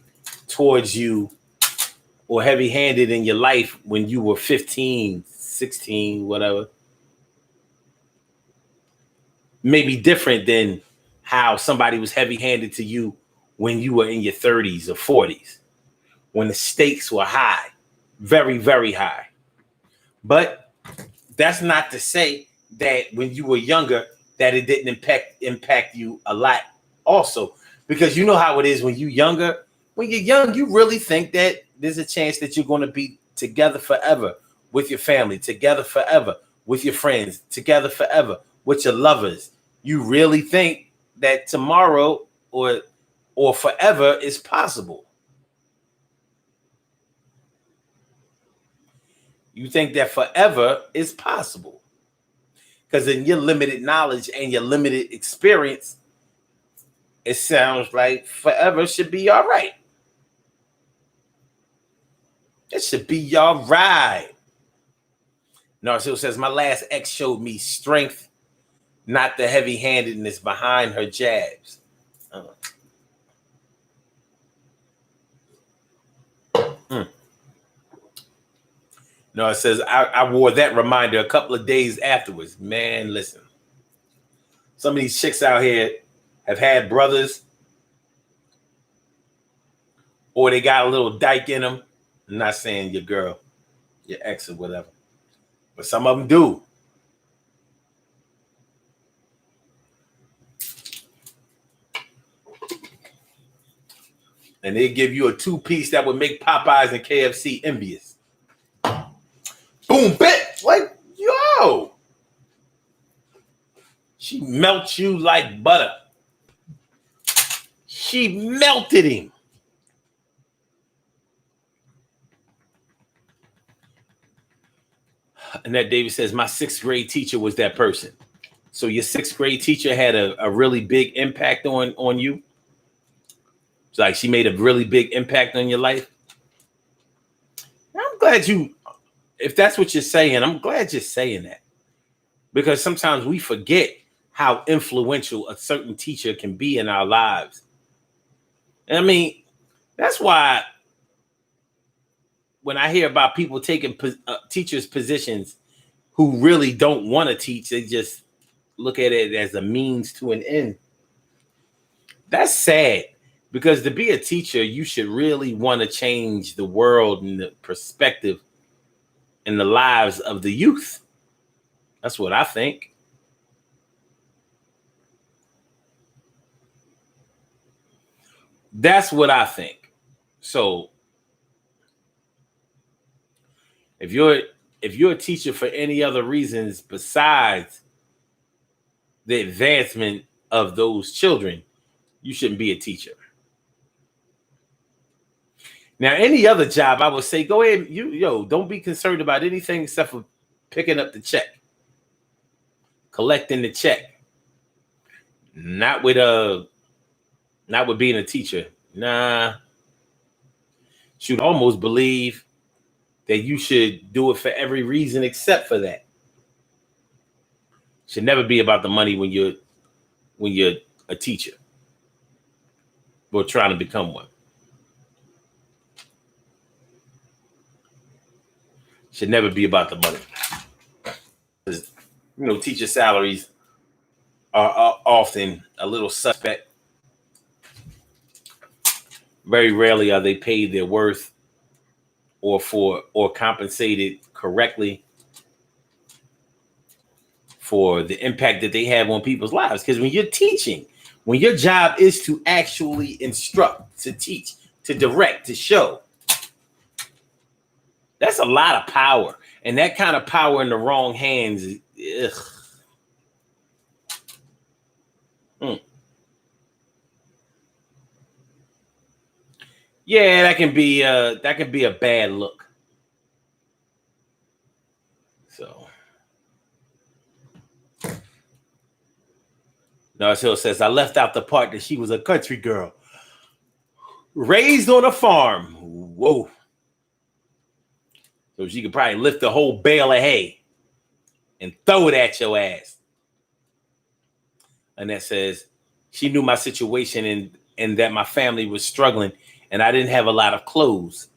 towards you or heavy-handed in your life when you were 15, 16, whatever, may be different than how somebody was heavy-handed to you when you were in your 30s or 40s, when the stakes were high, very, very high. But that's not to say that when you were younger that it didn't impact you a lot also, because you know how it is when you're younger. When you're young, you really think that there's a chance that you're going to be together forever with your family, together forever with your friends, together forever with your lovers. You really think that tomorrow or forever is possible. You think that forever is possible because in your limited knowledge and your limited experience, it sounds like forever should be all right. It should be all right. Narciso says, my last ex showed me strength, not the heavy-handedness behind her jabs. No, it says, I wore that reminder a couple of days afterwards. Man, listen. Some of these chicks out here have had brothers or they got a little dyke in them. I'm not saying your girl, your ex or whatever, but some of them do. And they give you a 2-piece that would make Popeyes and KFC envious. Boom, bitch. Like, yo. She melts you like butter. She melted him. Annette Davis says, my 6th grade teacher was that person. So your 6th grade teacher had a really big impact on you? It's like she made a really big impact on your life? I'm glad if that's what you're saying, I'm glad you're saying that. Because sometimes we forget how influential a certain teacher can be in our lives. And I mean, that's why when I hear about people taking teachers' positions who really don't want to teach, they just look at it as a means to an end. That's sad, because to be a teacher, you should really want to change the world and the perspective and the lives of the youth. That's what I think. That's what I think. So if you're a teacher for any other reasons besides the advancement of those children, you shouldn't be a teacher. Now, any other job, I would say, go ahead. Don't be concerned about anything except for picking up the check, collecting the check. Not with being a teacher. Nah. Should almost believe that you should do it for every reason except for that. Should never be about the money when you're a teacher or trying to become one. Should never be about the money. Teacher salaries are often a little suspect. Very rarely are they paid their worth or compensated correctly for the impact that they have on people's lives. Because when you're teaching, when your job is to actually instruct, to teach, to direct, to show, that's a lot of power. And that kind of power in the wrong hands, ugh. Yeah, that can be a bad look. So Nars Hill says, I left out the part that she was a country girl. Raised on a farm. Whoa. So she could probably lift a whole bale of hay and throw it at your ass. And that says, she knew my situation and that my family was struggling and I didn't have a lot of clothes.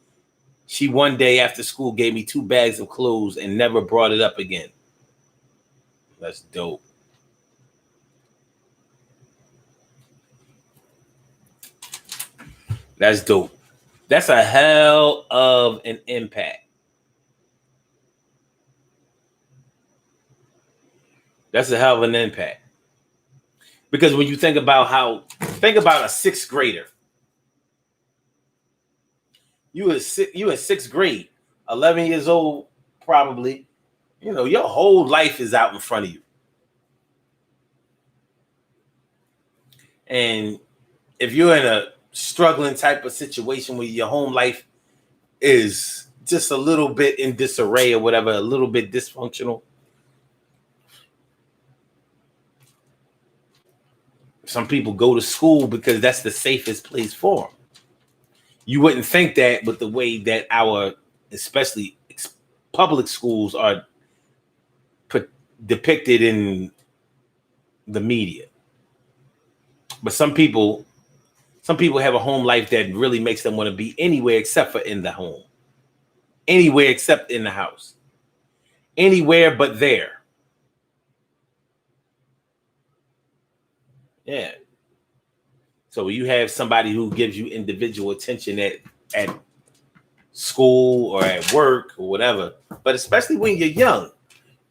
She one day after school gave me 2 bags of clothes and never brought it up again. That's dope. That's dope. That's a hell of an impact. That's a hell of an impact. Because when you think about a 6th grader. You in 6th grade, 11 years old, probably. You know, your whole life is out in front of you. And if you're in a struggling type of situation where your home life is just a little bit in disarray or whatever, a little bit dysfunctional, some people go to school because that's the safest place for them. You wouldn't think that, but the way that our, especially public schools, are depicted in the media. But some people have a home life that really makes them want to be anywhere except for in the home. Anywhere except in the house. Anywhere but there. Yeah. So you have somebody who gives you individual attention at school or at work or whatever, but especially when you're young,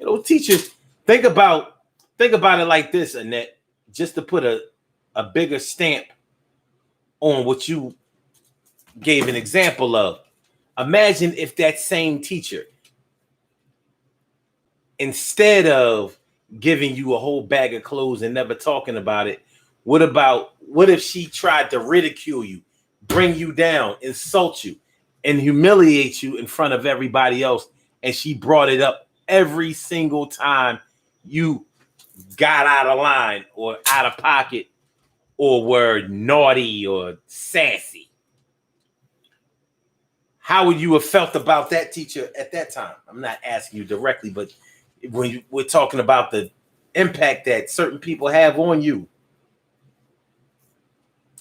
you know, teachers, think about it like this, Annette, just to put a bigger stamp on what you gave an example of. Imagine if that same teacher, instead of giving you a whole bag of clothes and never talking about it, what if she tried to ridicule you, bring you down, insult you, and humiliate you in front of everybody else, and she brought it up every single time you got out of line or out of pocket or were naughty or sassy? How would you have felt about that teacher at that time? I'm not asking you directly, but when we're talking about the impact that certain people have on you,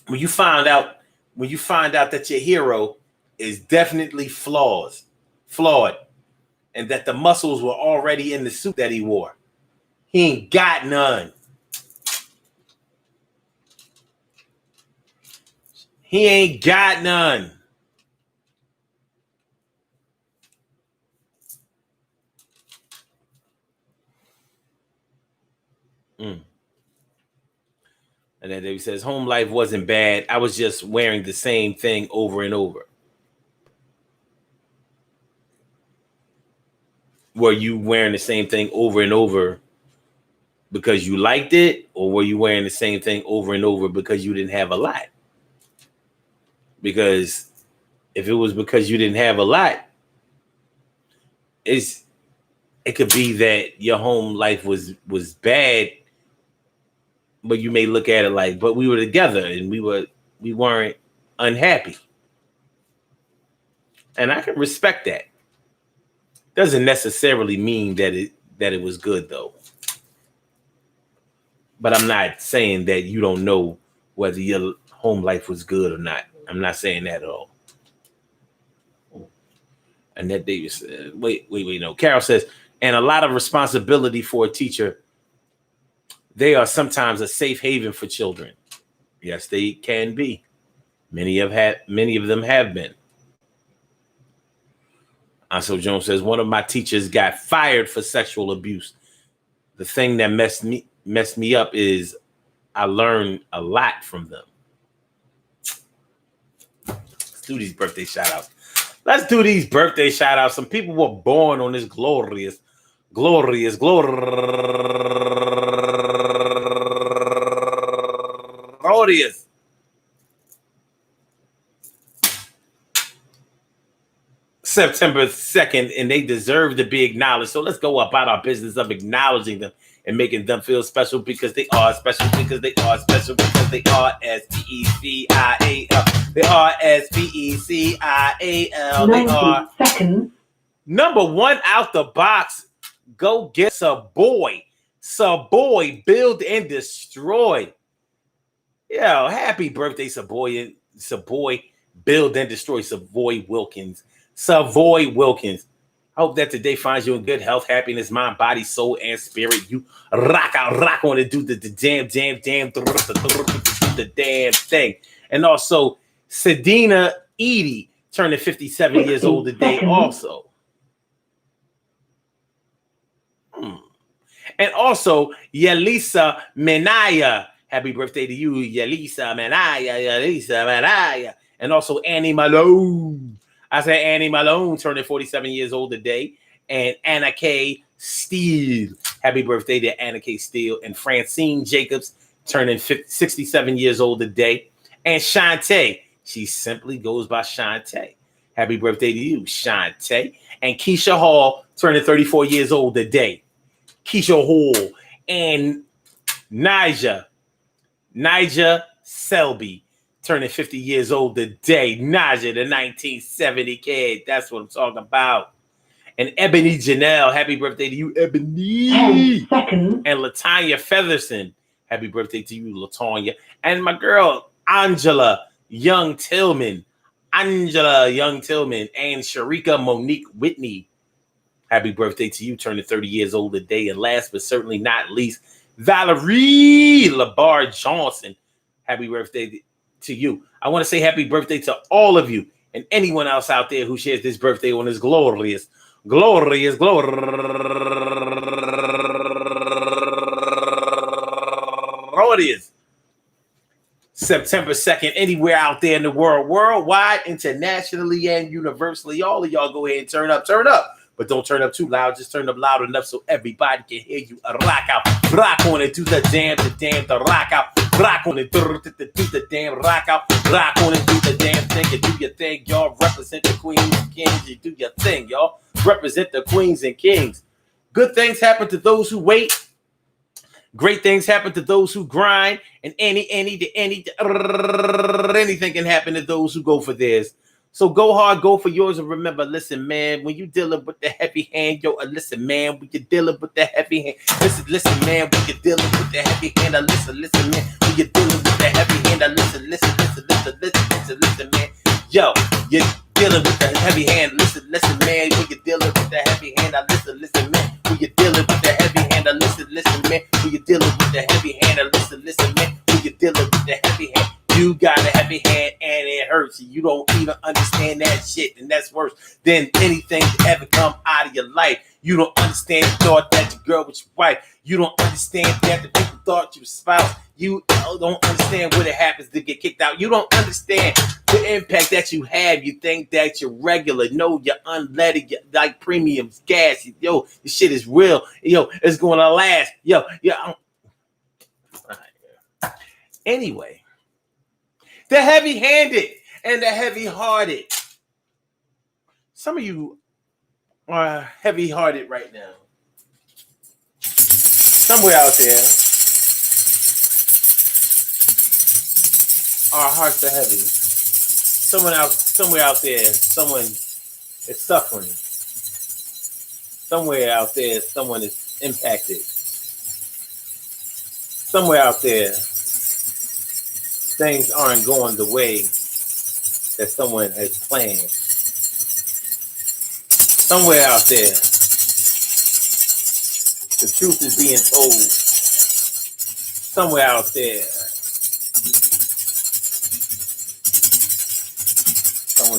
when you find out that your hero is definitely flawed, and that the muscles were already in the suit that he wore, he ain't got none. He ain't got none. And then David says, home life wasn't bad. I was just wearing the same thing over and over. Were you wearing the same thing over and over because you liked it, or were you wearing the same thing over and over because you didn't have a lot? Because if it was because you didn't have a lot, it could be that your home life was bad, but you may look at it like, but we were together and we weren't unhappy. And I can respect that. Doesn't necessarily mean that it was good though. But I'm not saying that you don't know whether your home life was good or not. I'm not saying that at all. Annette Davis said, wait, no. Carol says, and a lot of responsibility for a teacher. They are sometimes a safe haven for children. Yes, they can be. Many of them have been. Ansel Jones says, one of my teachers got fired for sexual abuse. The thing that messed me up is I learned a lot from them. Let's do these birthday shout outs. Some people were born on this glorious September 2nd, and they deserve to be acknowledged. So let's go about our business of acknowledging them and making them feel special because they are special, because they are special, because they are S-P-E-C-I-A-L. They are S-P-E-C-I-A-L. They are seconds. Number one out the box. Go get Savoy. Savoy, build and destroy. Yo, happy birthday, Savoy. Savoy, build and destroy. Savoy Wilkins. Savoy Wilkins. I hope that today finds you in good health, happiness, mind, body, soul, and spirit. You rock on it, do the damn thing. And also, Sedina Edie turning 57 years old today also. And also, Yelisa Menaya. Happy birthday to you, Yelisa Menaya. And also, Annie Malone. I said Annie Malone turning 47 years old today. And Anna K. Steele. Happy birthday to Anna K. Steele. And Francine Jacobs turning 67 years old today. And Shantae. She simply goes by Shantae. Happy birthday to you, Shantae. And Keisha Hall turning 34 years old today. Keisha Hall. And Nija Selby turning 50 years old today. Naja, the 1970 kid. That's what I'm talking about. And Ebony Janelle. Happy birthday to you, Ebony. 10 seconds. And Latanya Featherson. Happy birthday to you, Latanya. And my girl, Angela Young Tillman. And Sharika Monique Whitney. Happy birthday to you, turning 30 years old today. And last but certainly not least, Valerie Labar Johnson. Happy birthday to you. I want to say happy birthday to all of you and anyone else out there who shares this birthday on this glorious. September 2nd, anywhere out there in the world, worldwide, internationally, and universally. All of y'all go ahead and turn up. But don't turn up too loud. Just turn up loud enough so everybody can hear you. Rock out. Rock on it. Do the damn, the rock out. Rock on it. Do the damn rock out. Rock on it. Do the damn thing. You do your thing, y'all. Represent the queens and kings. You do your thing, y'all. Represent the queens and kings. Good things happen to those who wait. Great things happen to those who grind. And anything can happen to those who go for theirs. So go hard, go for yours, and remember, listen, man, when you dealing with the heavy hand, listen, man, when you're dealing with the heavy hand, listen, man, when you're dealing with the heavy hand, listen, man, when you're dealing with the heavy hand, listen, man, yo, you're dealing with the heavy hand, listen, man, when you're dealing with the heavy hand, listen, man, when you're dealing with the heavy hand, listen, man, when you're dealing with the heavy hand, listen, man, when you're dealing with the heavy hand. You got a heavy hand and it hurts. You don't even understand that shit. And that's worse than anything that ever come out of your life. You don't understand the thought that your girl was your wife. You don't understand that the people thought you was spouse. You don't understand what it happens to get kicked out. You don't understand the impact that you have. You think that you're regular. No, you're unleaded. You're like premiums, gas. Yo, this shit is real. Yo, it's going to last. Yo. Anyway. The heavy-handed and the heavy-hearted. Some of you are heavy-hearted right now. Somewhere out there, our hearts are heavy. Somewhere out there, someone is suffering. Somewhere out there, someone is impacted. Somewhere out there, things aren't going the way that someone has planned. Somewhere out there, the truth is being told. Somewhere out there,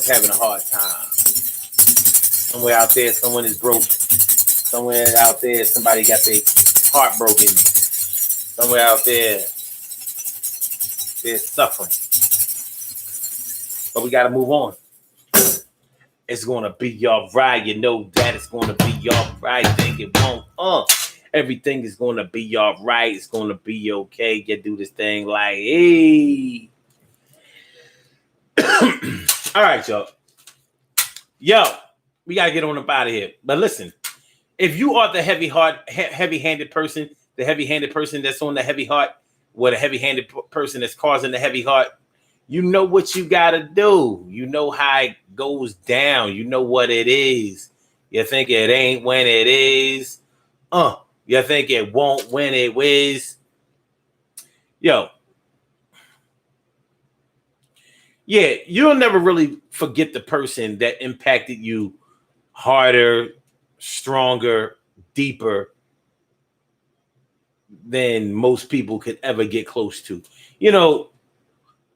someone's having a hard time. Somewhere out there, someone is broke. Somewhere out there, somebody got their heart broken. Somewhere out there, they're suffering. But we got to move on. It's going to be all right. You know that it's going to be all right. Think it won't. Everything is going to be all right. It's going to be okay. You do this thing like, hey. All right, y'all. Yo, we got to get on up out of here. But listen, if you are the heavy-handed person, the heavy-handed person that's on the heavy heart, or the heavy-handed person that's causing the heavy heart, you know what you got to do. You know how it goes down. You know what it is. You think it ain't when it is. You think it won't when it is. Yo. Yeah, you'll never really forget the person that impacted you harder, stronger, deeper than most people could ever get close to. You know,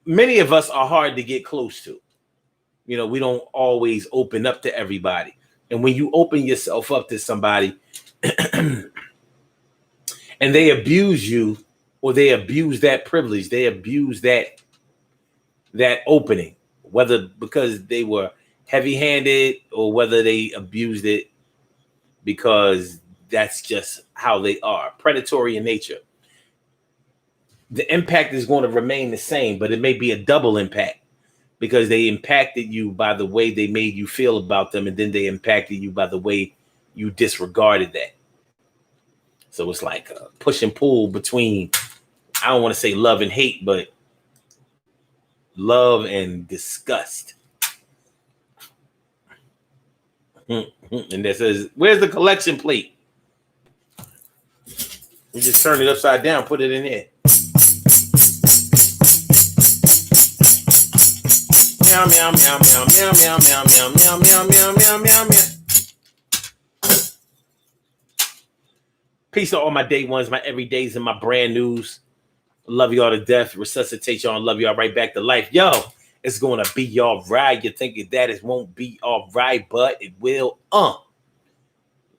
many of us are hard to get close to. You know, we don't always open up to everybody. And when you open yourself up to somebody and they abuse you, or they abuse that privilege, they abuse that opening, whether because they were heavy-handed or whether they abused it because that's just how they are, predatory in nature. The impact is going to remain the same, but it may be a double impact because they impacted you by the way they made you feel about them, and then they impacted you by the way you disregarded that. So it's like a push and pull between, I don't want to say love and hate, but love and disgust. And that says, where's the collection plate? You just turn it upside down, put it in there. Meow, meow, meow, meow, meow, meow, meow, meow, meow, meow, meow, meow, meow, meow. Peace to all my day ones, my everydays, and my brand news. Love y'all to death. Resuscitate y'all and love y'all right back to life. Yo, it's going to be all right. You think that it won't be all right, but it will. Y'all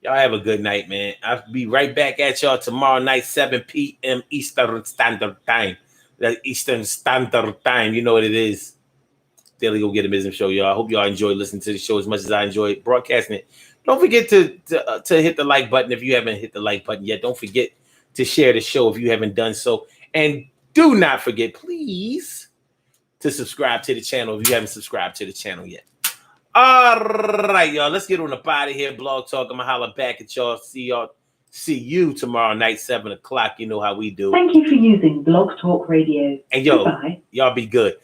have a good night, man. I'll be right back at y'all tomorrow night, 7 p.m. Eastern Standard Time. That Eastern Standard Time. You know what it is. Daily Go Get a Business Show, y'all. I hope y'all enjoy listening to the show as much as I enjoy broadcasting it. Don't forget to hit the like button if you haven't hit the like button yet. Don't forget to share the show if you haven't done so. And do not forget, please, to subscribe to the channel if you haven't subscribed to the channel yet. All right, y'all. Let's get on up out of here. Blog Talk. I'm going to holler back at y'all. See you tomorrow night, 7 o'clock. You know how we do. Thank you for using Blog Talk Radio. And yo, Goodbye. Y'all be good.